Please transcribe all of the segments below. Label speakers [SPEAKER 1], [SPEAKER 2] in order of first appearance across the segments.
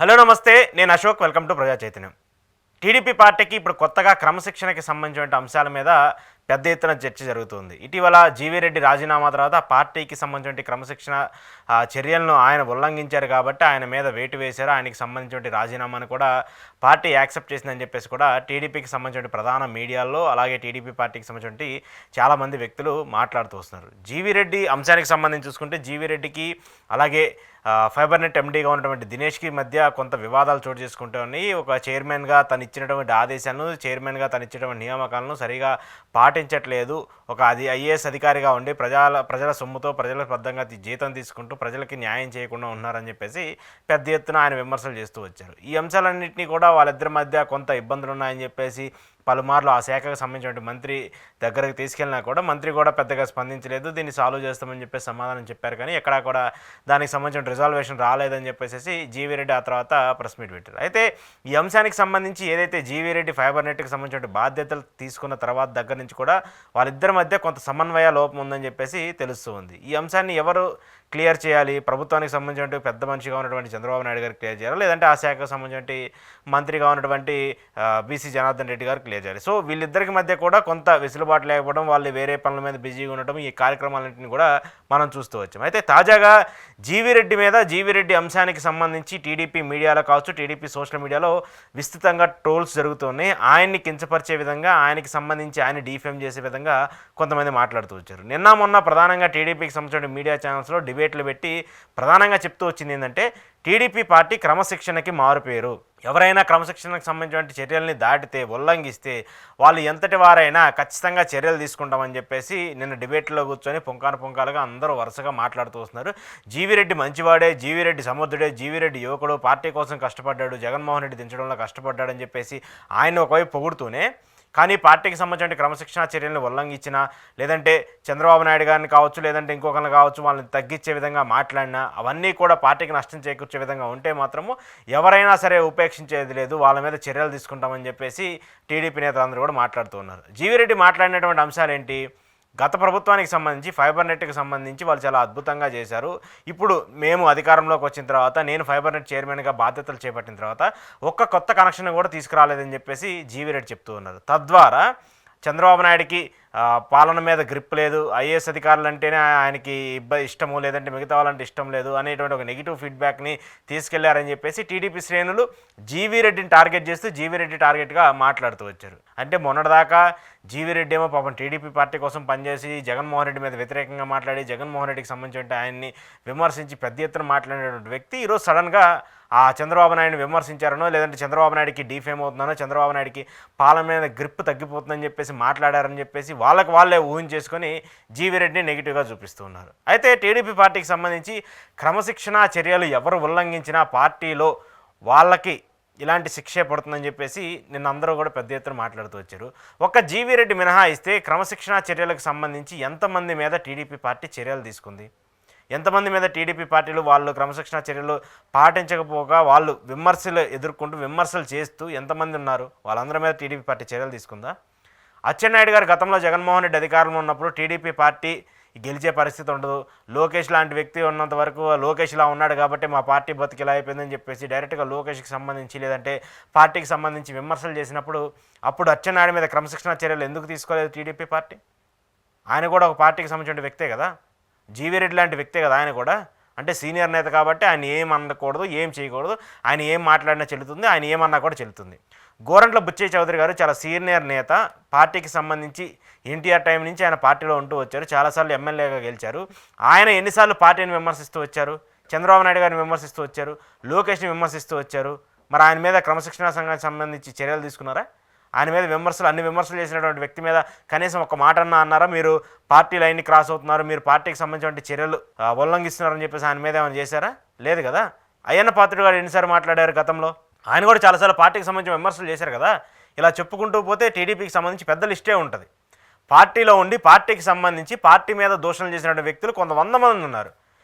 [SPEAKER 1] Hello నమస్తే, నేను Ashok. Welcome to ప్రజా చైతన్యం. టీడీపీ పార్టీకి ఇప్పుడు కొత్తగా క్రమశిక్షణకి సంబంధించిన అంశాల మీద పెద్ద ఎత్తున చర్చ జరుగుతుంది. ఇటీవల జీవీ రెడ్డి రాజీనామా తర్వాత పార్టీకి సంబంధించిన క్రమశిక్షణ చర్యలను ఆయన ఉల్లంఘించారు కాబట్టి ఆయన మీద వేటు వేశారు. ఆయనకి సంబంధించిన రాజీనామాను కూడా పార్టీ యాక్సెప్ట్ చేసిందని చెప్పేసి కూడా టీడీపీకి సంబంధించిన ప్రధాన మీడియాల్లో అలాగే టీడీపీ పార్టీకి సంబంధించిన చాలామంది వ్యక్తులు మాట్లాడుతూ వస్తున్నారు. జీవీ రెడ్డి అంశానికి సంబంధించి చూసుకుంటే జీవీ రెడ్డికి అలాగే ఫైబర్ నెట్ ఎండీగా ఉన్నటువంటి దినేష్కి మధ్య కొంత వివాదాలు చోటు చేసుకుంటూ ఉన్నాయి. ఒక చైర్మన్గా తను ఇచ్చినటువంటి ఆదేశాలను, చైర్మన్గా తను ఇచ్చినటువంటి నియామకాలను సరిగా పాటించట్లేదు. ఒక ఐఏఎస్ అధికారిగా ఉండి ప్రజల సొమ్ముతో ప్రజలకు బద్దంగా జీతం తీసుకుంటూ ప్రజలకి న్యాయం చేయకుండా ఉన్నారని చెప్పేసి పెద్ద ఎత్తున ఆయన విమర్శలు చేస్తూ వచ్చారు. ఈ అంశాలన్నింటినీ కూడా వాళ్ళిద్దరి మధ్య కొంత ఇబ్బందులు ఉన్నాయని చెప్పేసి పలుమార్లు ఆ శాఖకు సంబంధించిన మంత్రి దగ్గరకు తీసుకెళ్ళినా కూడా మంత్రి కూడా పెద్దగా స్పందించలేదు. దీన్ని సాల్వ్ చేస్తామని చెప్పేసి సమాధానం చెప్పారు, కానీ ఎక్కడా కూడా దానికి సంబంధించిన రిజాల్వేషన్ రాలేదని చెప్పేసి జీవీ రెడ్డి ఆ తర్వాత ప్రెస్ మీట్ పెట్టారు. అయితే ఈ అంశానికి సంబంధించి ఏదైతే జీవీ రెడ్డి ఫైబర్ నెట్కి సంబంధించిన బాధ్యతలు తీసుకున్న తర్వాత దగ్గర నుంచి కూడా వాళ్ళిద్దరి మధ్య కొంత సమన్వయ లోపం ఉందని చెప్పేసి తెలుస్తూ ఉంది. ఈ అంశాన్ని ఎవరు క్లియర్ చేయాలి? ప్రభుత్వానికి సంబంధించిన పెద్ద మనిషిగా ఉన్నటువంటి చంద్రబాబు నాయుడు గారు క్లియర్ చేయాలి, లేదంటే ఆ శాఖకు సంబంధించిన మంత్రిగా ఉన్నటువంటి బీసీ జనార్దన్ రెడ్డి గారు క్లియర్ చేయాలి. సో వీళ్ళిద్దరికి మధ్య కూడా కొంత వెసులుబాటు లేకపోవడం, వాళ్ళు వేరే పనుల మీద బిజీగా ఉండటం, ఈ కార్యక్రమాలన్నింటినీ కూడా మనం చూస్తూ వచ్చాం. అయితే తాజాగా జీవీ రెడ్డి అంశానికి సంబంధించి టీడీపీ మీడియాలో కావచ్చు, టీడీపీ సోషల్ మీడియాలో విస్తృతంగా ట్రోల్స్ జరుగుతున్నాయి. ఆయన్ని కించపరిచే విధంగా, ఆయనకి సంబంధించి ఆయన డీఫేమ్ చేసే విధంగా కొంతమంది మాట్లాడుతూ వచ్చారు. నిన్న మొన్న ప్రధానంగా టీడీపీకి సంబంధించిన మీడియా ఛానల్స్లో డిబేట్లు పెట్టి ప్రధానంగా చెప్తూ వచ్చింది ఏంటంటే, టీడీపీ పార్టీ క్రమశిక్షణకి మారుపేరు. ఎవరైనా క్రమశిక్షణకు సంబంధించిన చర్యల్ని దాటితే, ఉల్లంఘిస్తే వాళ్ళు ఎంతటి వారైనా ఖచ్చితంగా చర్యలు తీసుకుంటామని చెప్పేసి నిన్న డిబేట్లో కూర్చొని పుంకాలుగా అందరూ వరుసగా మాట్లాడుతూ వస్తున్నారు. జీవీ రెడ్డి మంచివాడే, జీవీ రెడ్డి సముద్రుడే, జీవీ రెడ్డి యువకుడు, పార్టీ కోసం కష్టపడ్డాడు, జగన్మోహన్ రెడ్డి దించడంలో కష్టపడ్డాడని చెప్పేసి ఆయన ఒకవైపు పొగుడుతూనే, కానీ పార్టీకి సంబంధించిన క్రమశిక్షణ చర్యలను ఉల్లంఘించినా, లేదంటే చంద్రబాబు నాయుడు గారిని కావచ్చు, లేదంటే ఇంకొకరిని కావచ్చు, వాళ్ళని తగ్గించే విధంగా మాట్లాడినా, అవన్నీ కూడా పార్టీకి నష్టం చేకూర్చే విధంగా ఉంటే మాత్రము ఎవరైనా సరే ఉపేక్షించేది లేదు, వాళ్ళ మీద చర్యలు తీసుకుంటామని చెప్పేసి టీడీపీ నేతలందరూ కూడా మాట్లాడుతూ ఉన్నారు. జీవీ రెడ్డి మాట్లాడినటువంటి అంశాలు ఏంటి? గత ప్రభుత్వానికి సంబంధించి ఫైబర్ నెట్కి సంబంధించి వాళ్ళు చాలా అద్భుతంగా చేశారు. ఇప్పుడు మేము అధికారంలోకి వచ్చిన తర్వాత, నేను ఫైబర్ నెట్ చైర్మన్గా బాధ్యతలు చేపట్టిన తర్వాత ఒక్క కొత్త కనెక్షన్ కూడా తీసుకురాలేదని చెప్పేసి జీవీ రెడ్డి చెప్తూ ఉన్నారు. తద్వారా చంద్రబాబు నాయుడికి పాలన మీద గ్రిప్ లేదు, ఐఏఎస్ అధికారులు అంటేనే ఆయనకి ఇష్టము, లేదంటే మిగతా వాళ్ళంటే ఇష్టం లేదు అనేటువంటి ఒక నెగిటివ్ ఫీడ్బ్యాక్ని తీసుకెళ్లారని చెప్పేసి టీడీపీ శ్రేణులు జీవీ రెడ్డిని టార్గెట్ చేస్తూ జీవీ రెడ్డి టార్గెట్గా మాట్లాడుతూ వచ్చారు. అంటే మొన్నటిదాకా జీవీ రెడ్డి ఏమో పాపం టీడీపీ పార్టీ కోసం పనిచేసి జగన్మోహన్ రెడ్డి మీద వ్యతిరేకంగా మాట్లాడి, జగన్మోహన్ రెడ్డికి సంబంధించి ఆయన్ని విమర్శించి పెద్ద ఎత్తున మాట్లాడేటువంటి వ్యక్తి ఈరోజు సడన్గా ఆ చంద్రబాబు నాయుడిని విమర్శించారనో, లేదంటే చంద్రబాబు నాయుడికి డీఫేమ్ అవుతున్నానో, చంద్రబాబు నాయుడికి పాలన మీద గ్రిప్ తగ్గిపోతుందని చెప్పేసి మాట్లాడారని చెప్పేసి వాళ్ళే ఊహించేసుకొని జీవీ రెడ్డిని నెగిటివ్గా చూపిస్తూ ఉన్నారు. అయితే టీడీపీ పార్టీకి సంబంధించి క్రమశిక్షణ చర్యలు ఎవరు ఉల్లంఘించినా పార్టీలో వాళ్ళకి ఇలాంటి శిక్షే పడుతుందని చెప్పేసి నిన్న అందరూ కూడా పెద్ద ఎత్తున మాట్లాడుతూ వచ్చారు. ఒక్క జీవీ రెడ్డి మినహాయిస్తే క్రమశిక్షణ చర్యలకు సంబంధించి ఎంతమంది మీద టీడీపీ పార్టీ చర్యలు తీసుకుంది? ఎంతమంది మీద టీడీపీ పార్టీలు వాళ్ళు క్రమశిక్షణ చర్యలు పాటించకపోగా వాళ్ళు విమర్శలు ఎదుర్కొంటూ విమర్శలు చేస్తూ ఎంతమంది ఉన్నారు? వాళ్ళందరి మీద టీడీపీ పార్టీ చర్యలు తీసుకుందా? అచ్చెన్నాయుడు గారు గతంలో జగన్మోహన్ రెడ్డి అధికారంలో ఉన్నప్పుడు టీడీపీ పార్టీ గెలిచే పరిస్థితి ఉండదు, లోకేష్ లాంటి వ్యక్తి ఉన్నంత వరకు లోకేష్ ఇలా ఉన్నాడు కాబట్టి మా పార్టీ బతికి ఇలా అయిపోయిందని చెప్పేసి డైరెక్ట్గా లోకేష్కి సంబంధించి, లేదంటే పార్టీకి సంబంధించి విమర్శలు చేసినప్పుడు అప్పుడు అచ్చెన్నాయుడు మీద క్రమశిక్షణ చర్యలు ఎందుకు తీసుకోలేదు టీడీపీ పార్టీ? ఆయన కూడా ఒక పార్టీకి సంబంధించిన వ్యక్తే కదా, జీవీ రెడ్డి లాంటి వ్యక్తే కదా ఆయన కూడా. అంటే సీనియర్ నేత కాబట్టి ఆయన ఏం అనకూడదు, ఏం చేయకూడదు, ఆయన ఏం మాట్లాడినా చెల్లుతుంది, ఆయన ఏమన్నా కూడా చెల్లుతుంది. గోరంట్ల బుచ్చయ్య చౌదరి గారు చాలా సీనియర్ నేత, పార్టీకి సంబంధించి ఎన్టీఆర్ టైం నుంచి ఆయన పార్టీలో ఉంటూ వచ్చారు, చాలాసార్లు ఎమ్మెల్యేగా గెలిచారు. ఆయన ఎన్నిసార్లు పార్టీని విమర్శిస్తూ వచ్చారు? చంద్రబాబు నాయుడు గారిని విమర్శిస్తూ వచ్చారు, లోకేష్ని విమర్శిస్తూ వచ్చారు. మరి ఆయన మీద క్రమశిక్షణ సంఘానికి సంబంధించి చర్యలు తీసుకున్నారా? ఆయన మీద అన్ని విమర్శలు చేసినటువంటి వ్యక్తి మీద కనీసం ఒక మాట అన్నారా? మీరు పార్టీ లైన్ని క్రాస్ అవుతున్నారు, మీరు పార్టీకి సంబంధించిన చర్యలు ఉల్లంఘిస్తున్నారని చెప్పేసి ఆయన మీద ఏమైనా చేశారా? లేదు కదా. అయ్యన్న పాత్రుడు గారు ఎన్నిసార్లు మాట్లాడారు గతంలో? ఆయన కూడా చాలాసార్లు పార్టీకి సంబంధించిన విమర్శలు చేశారు కదా. ఇలా చెప్పుకుంటూ పోతే టీడీపీకి సంబంధించి పెద్ద లిస్టే ఉంటుంది. పార్టీలో ఉండి పార్టీకి సంబంధించి పార్టీ మీద దూషణలు చేసినటువంటి వ్యక్తులు కొంత 100 మంది ఉన్నారు.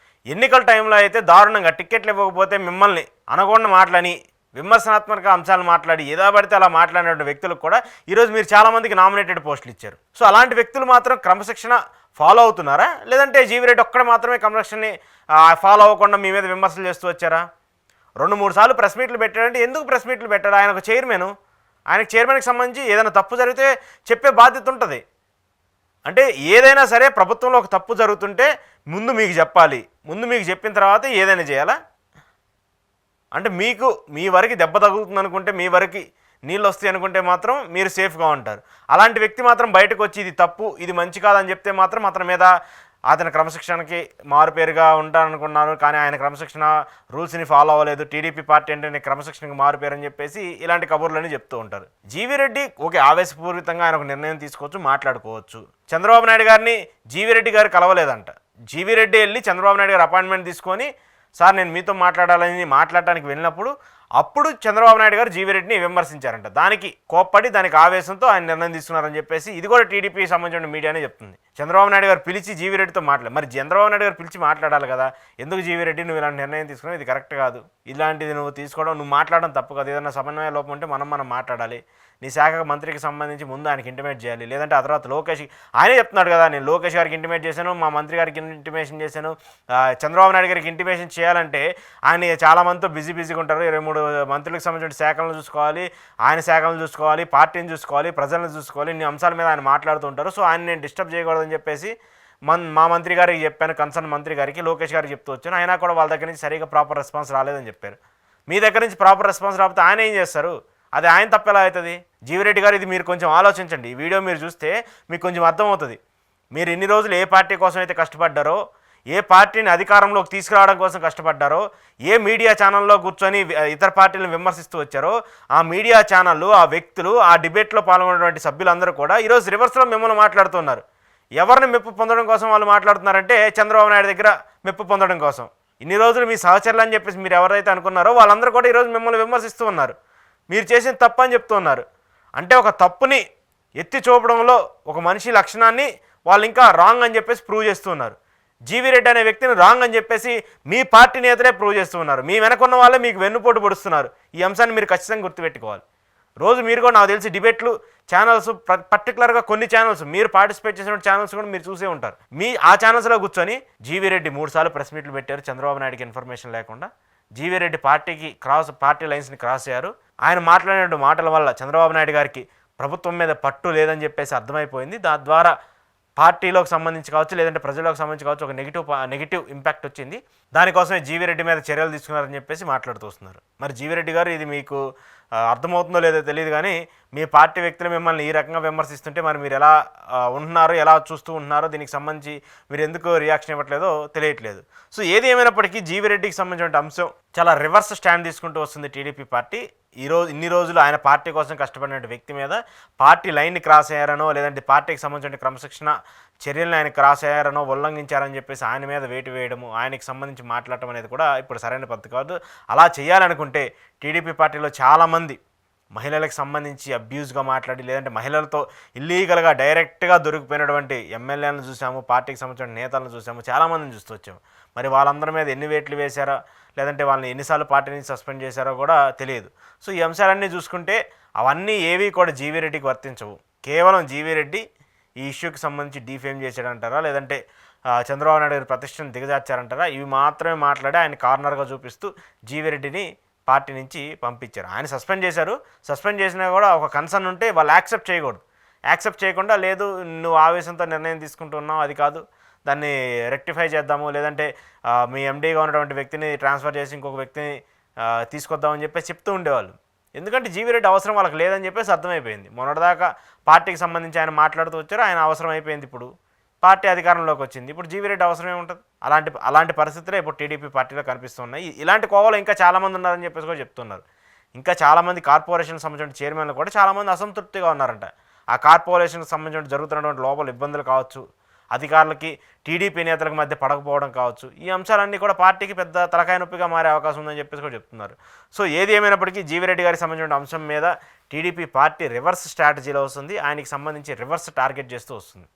[SPEAKER 1] ఎన్నికల టైంలో అయితే దారుణంగా టిక్కెట్లు ఇవ్వకపోతే మిమ్మల్ని అనకుండా మాట్లాడి, విమర్శనాత్మక అంశాలు మాట్లాడి, ఏదో పడితే అలా మాట్లాడిన వ్యక్తులకు కూడా ఈరోజు మీరు చాలామందికి నామినేటెడ్ పోస్టులు ఇచ్చారు. సో అలాంటి వ్యక్తులు మాత్రం క్రమశిక్షణ ఫాలో అవుతున్నారా? లేదంటే జీవీ రెడ్డి ఒక్కడ మాత్రమే క్రమశిక్షణని ఫాలో అవ్వకుండా మీ మీద విమర్శలు చేస్తూ వచ్చారా? 2-3 సార్లు ప్రెస్ మీట్లు పెట్టాడంటే ఎందుకు ప్రెస్ మీట్లు పెట్టాడు? ఆయన ఒక చైర్మన్, ఆయనకు చైర్మన్కి సంబంధించి ఏదైనా తప్పు జరిగితే చెప్పే బాధ్యత ఉంటుంది. అంటే ఏదైనా సరే ప్రభుత్వంలో ఒక తప్పు జరుగుతుంటే ముందు మీకు చెప్పాలి, ముందు మీకు చెప్పిన తర్వాత ఏదైనా చేయాలా? అంటే మీకు మీ వరకు దెబ్బ తగులుతుంది అనుకుంటే, మీ వరకు నీళ్ళు వస్తాయి అనుకుంటే మాత్రం మీరు సేఫ్గా ఉంటారు. అలాంటి వ్యక్తి మాత్రం బయటకు వచ్చి ఇది తప్పు, ఇది మంచి కాదని చెప్తే మాత్రం అతని మీద అతని క్రమశిక్షణకి మారుపేరుగా ఉంటారనుకున్నారు, కానీ ఆయన క్రమశిక్షణ రూల్స్ని ఫాలో అవ్వలేదు. టీడీపీ పార్టీ అంటే క్రమశిక్షణకి మారుపేరు అని చెప్పేసి ఇలాంటి కబుర్లని చెప్తూ ఉంటారు. జీవీ రెడ్డి ఓకే, ఆవేశపూరితంగా ఆయన ఒక నిర్ణయం తీసుకోవచ్చు, మాట్లాడుకోవచ్చు. చంద్రబాబు నాయుడు గారిని జీవీ రెడ్డి గారు కలవలేదంట. జీవీ రెడ్డి వెళ్ళి చంద్రబాబు నాయుడు గారు అపాయింట్మెంట్ తీసుకొని, సార్ నేను మీతో మాట్లాడటానికి వెళ్ళినప్పుడు అప్పుడు చంద్రబాబు నాయుడు గారు జీవీ రెడ్డిని విమర్శించారంట. దానికి కోప్పడి, దానికి ఆవేశంతో ఆయన నిర్ణయం తీసుకున్నారని చెప్పేసి ఇది కూడా టీడీపీకి సంబంధించిన మీడియానే చెప్తుంది. చంద్రబాబు నాయుడు గారు పిలిచి జీవీ రెడ్డితో మరి చంద్రబాబు నాయుడు గారు పిలిచి మాట్లాడాలి కదా, ఎందుకు జీవీ రెడ్డి నువ్వు ఇలాంటి నిర్ణయం తీసుకున్నావు, ఇది కరెక్ట్ కాదు, ఇలాంటిది నువ్వు తీసుకోవడం, నువ్వు మాట్లాడడం తప్పు కాదు, ఏదైనా సమన్వయ లోపం ఉంటే మనం మాట్లాడాలి, నీ శాఖ మంత్రికి సంబంధించి ముందు ఆయనకి ఇంటిమేట్ చేయాలి, లేదంటే ఆ తర్వాత లోకేష్ ఆయనే చెప్తున్నాడు కదా, నేను లోకేష్ గారికి ఇంటిమేట్ చేశాను, మా మంత్రి గారికి ఇంటిమేషన్ చేశాను, చంద్రబాబు నాయుడు గారికి ఇంటిమేషన్ చేయాలంటే ఆయన చాలా మందితో బిజీగా ఉంటారు, 23 మంత్రులకు సంబంధించిన శాఖలను చూసుకోవాలి, ఆయన శాఖలను చూసుకోవాలి, పార్టీని చూసుకోవాలి, ప్రజలను చూసుకోవాలి, ఇన్ని అంశాల మీద ఆయన మాట్లాడుతూ ఉంటారు. సో ఆయన నేను డిస్టర్బ్ చేయకూడదని చెప్పేసి మా మంత్రి గారికి చెప్పాను, కన్సర్న్ మంత్రి గారికి, లోకేష్ గారికి చెప్తూ వచ్చాను. అయినా కూడా వాళ్ళ దగ్గర నుంచి సరిగా ప్రాపర్ రెస్పాన్స్ రాలేదని చెప్పారు. మీ దగ్గర నుంచి ప్రాపర్ రెస్పాన్స్ రాకపోతే ఆయన ఏం చేస్తారు? అది ఆయన తప్ప ఎలా అవుతుంది? జీవీ రెడ్డి గారు, ఇది మీరు కొంచెం ఆలోచించండి. ఈ వీడియో మీరు చూస్తే మీకు కొంచెం అర్థమవుతుంది. మీరు ఇన్ని రోజులు ఏ పార్టీ కోసం అయితే కష్టపడ్డారో, ఏ పార్టీని అధికారంలోకి తీసుకురావడం కోసం కష్టపడ్డారో, ఏ మీడియా ఛానల్లో కూర్చొని ఇతర పార్టీలను విమర్శిస్తూ వచ్చారో, ఆ మీడియా ఛానళ్ళు, ఆ వ్యక్తులు, ఆ డిబేట్లో పాల్గొన్నటువంటి సభ్యులందరూ కూడా ఈరోజు రివర్స్లో మిమ్మల్ని మాట్లాడుతున్నారు. ఎవరిని మెప్పు పొందడం కోసం వాళ్ళు మాట్లాడుతున్నారంటే చంద్రబాబు నాయుడు దగ్గర మెప్పు పొందడం కోసం. ఇన్ని రోజులు మీ సహచరులు అని చెప్పేసి మీరు ఎవరైతే అనుకున్నారో వాళ్ళందరూ కూడా ఈరోజు మిమ్మల్ని విమర్శిస్తూ ఉన్నారు. మీరు చేసిన తప్పు అని చెప్తూ ఉన్నారు. అంటే ఒక తప్పుని ఎత్తి చూపడంలో ఒక మనిషి లక్షణాన్ని వాళ్ళు ఇంకా రాంగ్ అని చెప్పేసి ప్రూవ్ చేస్తూ ఉన్నారు. జీవీ రెడ్డి అనే వ్యక్తిని రాంగ్ అని చెప్పేసి మీ పార్టీ నేతలే ప్రూవ్ చేస్తూ ఉన్నారు. మీ వెనకున్న వాళ్ళే మీకు వెన్నుపోటు పొడుస్తున్నారు. ఈ అంశాన్ని మీరు ఖచ్చితంగా గుర్తుపెట్టుకోవాలి. రోజు మీరు కూడా నాకు తెలిసి డిబేట్లు ఛానల్స్, పర్టికులర్గా కొన్ని ఛానల్స్ మీరు పార్టిసిపేట్ చేసిన ఛానల్స్ కూడా మీరు చూసే ఉంటారు. ఆ ఛానల్స్లో కూర్చొని జీవీ రెడ్డి 3 సార్లు ప్రెస్ మీట్లు పెట్టారు చంద్రబాబు నాయుడుకి ఇన్ఫర్మేషన్ లేకుండా. జీవీ రెడ్డి పార్టీ లైన్స్ని క్రాస్ అయ్యారు. ఆయన మాట్లాడిన మాటల వల్ల చంద్రబాబు నాయుడు గారికి ప్రభుత్వం మీద పట్టు లేదని చెప్పేసి అర్థమైపోయింది. దాని ద్వారా పార్టీలోకి సంబంధించి కావచ్చు, లేదంటే ప్రజలకు సంబంధించి కావచ్చు, ఒక నెగిటివ్ ఇంపాక్ట్ వచ్చింది. దానికోసమే జీవీ రెడ్డి మీద చర్యలు తీసుకున్నారని చెప్పేసి మాట్లాడుతూ వస్తున్నారు. మరి జీవీ రెడ్డి గారు, ఇది మీకు అర్థమవుతుందో లేదో తెలియదు, కానీ మీ పార్టీ వ్యక్తులు మిమ్మల్ని ఈ రకంగా విమర్శిస్తుంటే మరి మీరు ఎలా ఉంటున్నారో, ఎలా చూస్తూ ఉంటున్నారో, దీనికి సంబంధించి మీరు ఎందుకు రియాక్షన్ ఇవ్వట్లేదో తెలియట్లేదు. సో ఏది ఏమైనప్పటికీ జీవీ రెడ్డికి సంబంధించిన అంశం చాలా రివర్స్ స్టాండ్ తీసుకుంటూ వస్తుంది టీడీపీ పార్టీ. ఇన్ని రోజులు ఆయన పార్టీ కోసం కష్టపడిన వ్యక్తి మీద పార్టీ లైన్ని క్రాస్ అయ్యారనో, లేదంటే పార్టీకి సంబంధించిన క్రమశిక్షణ చర్యలను ఆయన క్రాస్ అయ్యారనో, ఉల్లంఘించారని చెప్పేసి ఆయన మీద వేటు వేయడము, ఆయనకి సంబంధించి మాట్లాడటం అనేది కూడా ఇప్పుడు సరైన పద్ధతి కాదు. అలా చేయాలనుకుంటే టీడీపీ పార్టీలో చాలామంది మహిళలకు సంబంధించి అబ్యూజ్గా మాట్లాడి, లేదంటే మహిళలతో ఇల్లీగల్గా డైరెక్ట్గా దొరికిపోయినటువంటి ఎమ్మెల్యేలను చూసాము, పార్టీకి సంబంధించిన నేతలను చూసాము, చాలామందిని చూస్తూ వచ్చాము. మరి వాళ్ళందరి మీద ఎన్ని వేట్లు వేశారో, లేదంటే వాళ్ళని ఎన్నిసార్లు పార్టీ నుంచి సస్పెండ్ చేశారో కూడా తెలియదు. సో ఈ అంశాలన్నీ చూసుకుంటే అవన్నీ ఏవి కూడా జీవీ రెడ్డికి వర్తించవు. కేవలం జీవీ రెడ్డి ఈ ఇష్యూకి సంబంధించి డీఫేమ్ చేశాడంటారా, లేదంటే చంద్రబాబు నాయుడు గారి ప్రతిష్టను దిగజార్చారంటారా, ఇవి మాత్రమే మాట్లాడి ఆయన కార్నర్గా చూపిస్తూ జీవీ రెడ్డిని పార్టీ నుంచి పంపించారు. ఆయన సస్పెండ్ చేశారు. సస్పెండ్ చేసినా కూడా ఒక కన్సర్న్ ఉంటే వాళ్ళు యాక్సెప్ట్ చేయకూడదు. యాక్సెప్ట్ చేయకుండా, లేదు నువ్వు ఆవేశంతో నిర్ణయం తీసుకుంటున్నావు, అది కాదు, దాన్ని రెక్టిఫై చేద్దాము, లేదంటే మీ ఎండీగా ఉన్నటువంటి వ్యక్తిని ట్రాన్స్ఫర్ చేసి ఇంకొక వ్యక్తిని తీసుకొద్దామని చెప్పేసి చెప్తూ ఉండేవాళ్ళు. ఎందుకంటే జీవీ రెడ్డి అవసరం వాళ్ళకి లేదని చెప్పేసి అర్థమైపోయింది. మొన్నటిదాకా పార్టీకి సంబంధించి ఆయన మాట్లాడుతూ వచ్చారు, ఆయన అవసరం అయిపోయింది. ఇప్పుడు పార్టీ అధికారంలోకి వచ్చింది, ఇప్పుడు జీవీ రెడ్డి అవసరం ఏముంటుంది? అలాంటి పరిస్థితులే ఇప్పుడు టీడీపీ పార్టీలో కనిపిస్తున్నాయి. ఇలాంటి కోవలో ఇంకా చాలామంది ఉన్నారని చెప్పేసి కూడా చెప్తున్నారు. ఇంకా చాలామంది కార్పొరేషన్ సంబంధించిన చైర్మన్లు కూడా చాలామంది అసంతృప్తిగా ఉన్నారంట. ఆ కార్పొరేషన్కి సంబంధించిన జరుగుతున్నటువంటి లోపల ఇబ్బందులు కావచ్చు, అధికారులకి టీడీపీ నేతలకు మధ్య పడకపోవడం కావచ్చు, ఈ అంశాలన్నీ కూడా పార్టీకి పెద్ద తలకాయ నొప్పిగా మారే అవకాశం ఉందని చెప్పేసి కూడా చెప్తున్నారు. సో ఏది ఏమైనప్పటికీ జీవీ రెడ్డి గారికి సంబంధించిన అంశం మీద టీడీపీ పార్టీ రివర్స్ స్ట్రాటజీలో వస్తుంది. ఆయనకి సంబంధించి రివర్స్ టార్గెట్ చేస్తూ వస్తుంది.